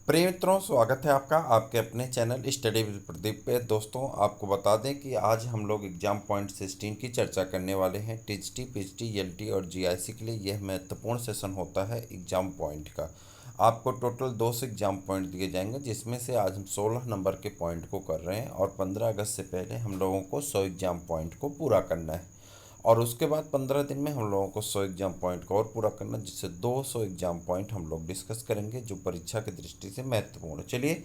प्रिय मित्रों, स्वागत है आपका आपके अपने चैनल स्टडी विद प्रदीप पे। दोस्तों, आपको बता दें कि आज हम लोग एग्जाम पॉइंट 16 की चर्चा करने वाले हैं। टीजीटी, पीजीटी, एलटी और जीआईसी के लिए यह महत्वपूर्ण सेशन होता है एग्जाम पॉइंट का। आपको टोटल 2 से एग्जाम पॉइंट दिए जाएंगे, जिसमें से आज हम 16 नंबर के पॉइंट को कर रहे हैं और 15 अगस्त से पहले हम लोगों को 100 एग्जाम पॉइंट को पूरा करना है। और उसके बाद 15 दिन में हम लोगों को 100 एग्जाम पॉइंट को और पूरा करना, जिससे 200 एग्जाम पॉइंट हम लोग डिस्कस करेंगे, जो परीक्षा की दृष्टि से महत्वपूर्ण है। चलिए,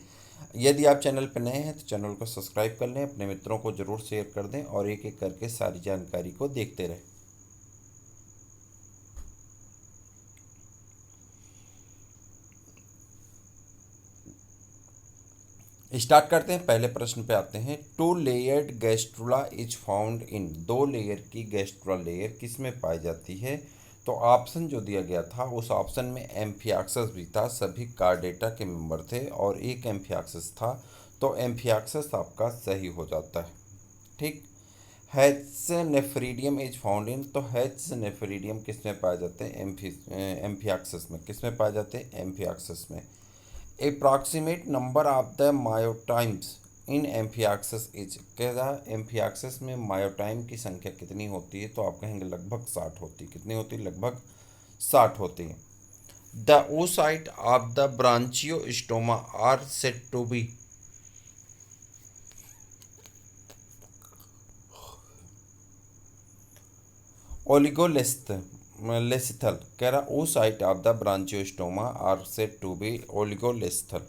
यदि आप चैनल पर नए हैं तो चैनल को सब्सक्राइब कर लें, अपने मित्रों को ज़रूर शेयर कर दें और एक एक करके सारी जानकारी को देखते रहें। स्टार्ट करते हैं। पहले प्रश्न पे आते हैं। 2 layered gastrula is found in. 2 layer की गैस्ट्रुला लेयर किस में पाई जाती है? तो ऑप्शन जो दिया गया था, उस ऑप्शन में एम्फियाक्सस भी था। सभी कार्डेटा के मेंबर थे और एक एम्फियाक्सस था, तो एम्फियाक्सस आपका सही हो जाता है। ठीक। Hatch nephridium is found in. तो हैच नेफ्रीडियम किस में पाए जाते हैं? एम्फियाक्सस में। किस में पाए जाते हैं? एम्फियाक्सस में। Approximate number of the myotomes in amphioxus is. कह रहा है एम्फियाक्सस में मायोटाइम की संख्या कितनी होती है? तो आप कहेंगे लगभग 60 होती है। कितनी होती है? लगभग 60 होती है। The oocyte of the branchiostoma are said to be. Oligolecithal. कह रहा oocyte of the branchiostoma are said to be oligolecithal.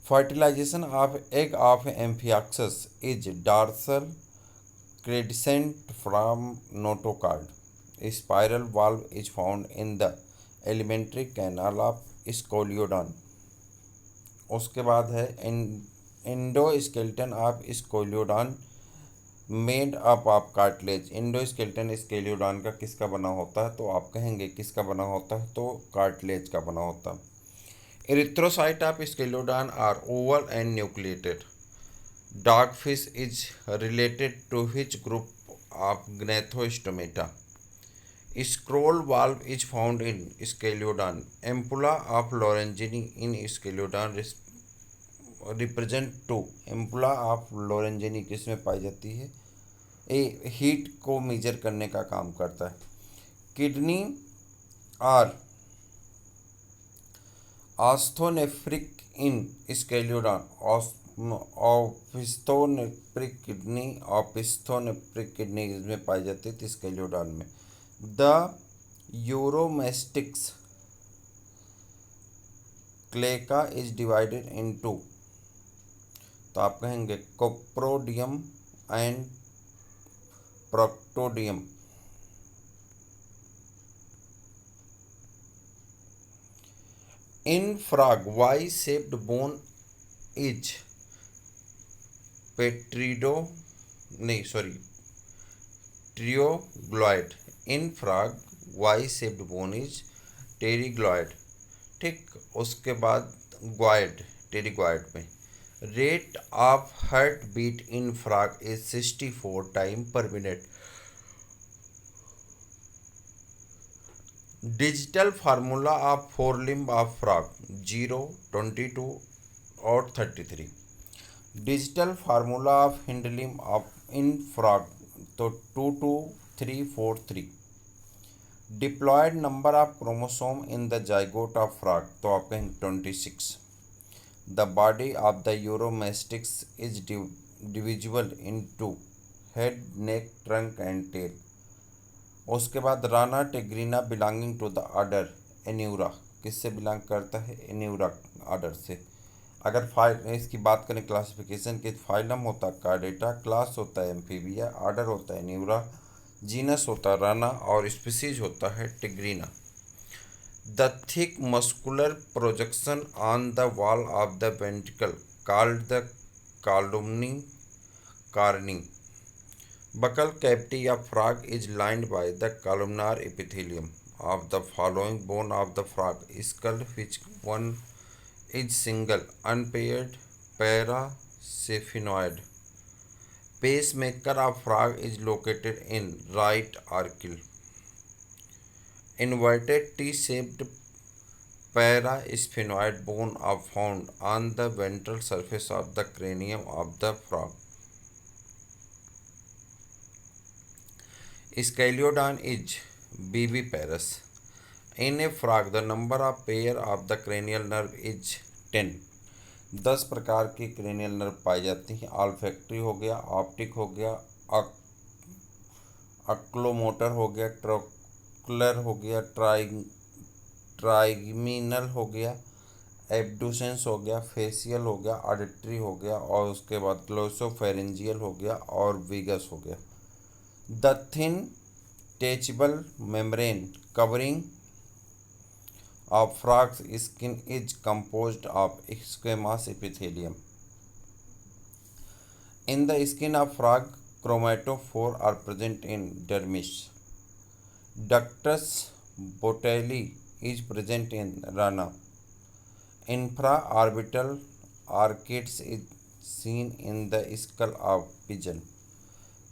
Fertilization of egg of Amphiaxus is dorsal crescent from notochord. A spiral valve is found in the alimentary canal of Scoliodon. उसके बाद है endoskeleton of scoliodon made up of cartilage. Endoskeleton scoliodon का किसका बना होता है? तो आप कहेंगे किसका बना होता है? तो कार्टिलेज का बना होता है। Erythrocyte of Sceliodon are oval and nucleated. Dogfish is related to which group of Gnathostomata? Scroll valve is found in Sceliodon. Ampulla of Lorenzini in Sceliodon represent two. Ampulla of Lorenzini किस में पाई जाती है? ए heat को major करने का काम करता है। Kidney are opisthonephric in scoliodon. Opisthonephric kidney, opisthonephric kidney इसमें पाई जाती है स्केलियोडॉन में। The uromastix cloaca is divided into. तो आप कहेंगे coprodeum and proctodeum. In frog, Y-shaped bone is petrido, नहीं sorry, pterygoid. In frog Y-shaped bone is pterygoid. ठीक। उसके बाद ग्वाइड, टेरिग्वाइड में rate of heart beat in frog is 64 time per minute. Digital formula of 4 limb of frog 0, 22 और 33। Digital formula of hind limb of in frog तो 22343। Diploid number of chromosome in the zygote of frog तो आप कहेंगे 26। The body of the uromastix is divisible into head, neck, trunk and tail. उसके बाद Rana tigrina belonging to the order Anura. किससे belong करता है? Anura order से। अगर इसकी बात करें क्लासिफिकेशन की, फाइलम होता है कार्डेटा, क्लास होता है एम्फीबिया, ऑर्डर होता है एन्यूरा, जीनस होता है राना और स्पीसीज होता है tigrina. The thick muscular projection on the wall of the ventricle called the columnae carneae. Buccal cavity of frog is lined by the columnar epithelium of the following bone of the frog skull, which one is single, unpaired, paracephenoid. Pacemaker of frog is located in right auricle. Inverted T-shaped Parasphenoid bone are found on the ventral surface of the cranium of the frog. Scalodon is viviparous. In a frog, the number of pair of the cranial nerve is 10. 10 प्रकार के cranial nerve पाई जाती हैं। Olfactory हो गया, optic हो गया, अक्लोमोटर हो गया, ट्रोकुलर हो गया, ट्राइमिनल हो गया, एब्डुसेंस हो गया, फेसियल हो गया, ऑडिटरी हो गया, और उसके बाद ग्लोसोफेरेंजियल हो गया और विगस हो गया। The thin detachable membrane covering of frog's skin is composed of squamous epithelium. In the skin of frog, chromatophore are present in dermis. Ductus botelli is present in rana. Infraorbital arcades is seen in the skull of pigeon.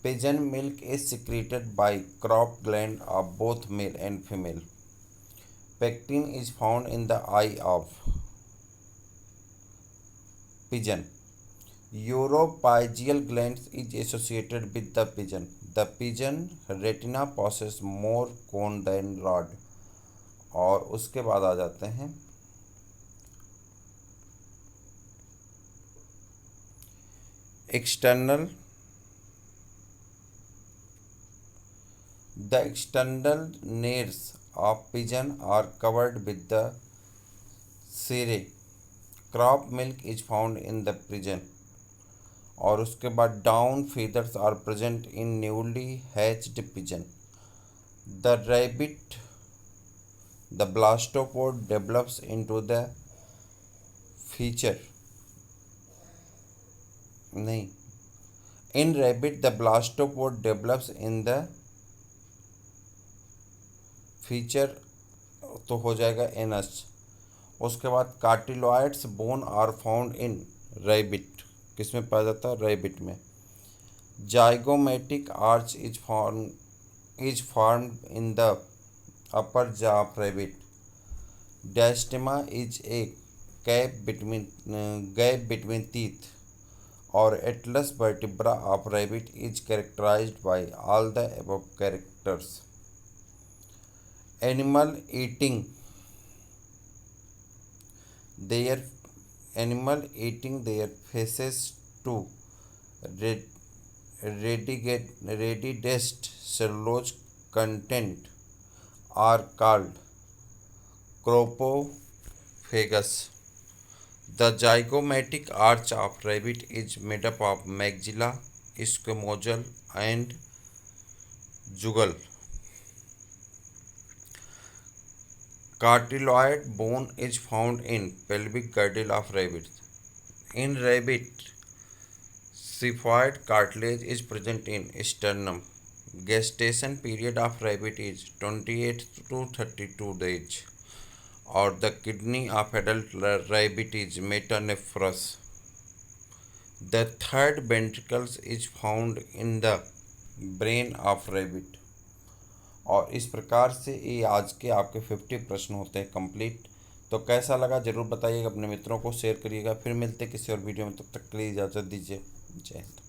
Pigeon milk is secreted by crop gland of both male and female. Pectin is found in the eye of pigeon. Uropygial gland is associated with the pigeon. The pigeon retina possesses more cone than rod. और उसके बाद आ जाते हैं external. The external nares of pigeon are covered with the cirri. Crop milk is found in the pigeon. और उसके बाद down feathers are present in newly hatched pigeon. The rabbit, the blastopod develops into the feature. नहीं, in rabbit the blastopod develops in the feature तो हो जाएगा anus. उसके बाद cartilages bone are found in rabbit. किस में पाया जाता है? रैबिट में। Zygomatic arch is formed in the upper jaw of rabbit. Diastema is a gap between teeth or atlas vertebra of rabbit is characterized by all the above characters. Animal eating their faces to redigest cellulose content are called cropophagus. The zygomatic arch of rabbit is made up of maxilla, squamosal, and jugal. Cartiloid bone is found in pelvic girdle of rabbit. In rabbit, xiphoid cartilage is present in sternum. Gestation period of rabbit is 28 to 32 days. Or the kidney of adult rabbit is metanephros. The third ventricles is found in the brain of rabbit. और इस प्रकार से ये आज के आपके 50 प्रश्न होते हैं कंप्लीट। तो कैसा लगा ज़रूर बताइएगा, अपने मित्रों को शेयर करिएगा। फिर मिलते किसी और वीडियो में, तब तक के लिए इजाज़त दीजिए। जय हिंद।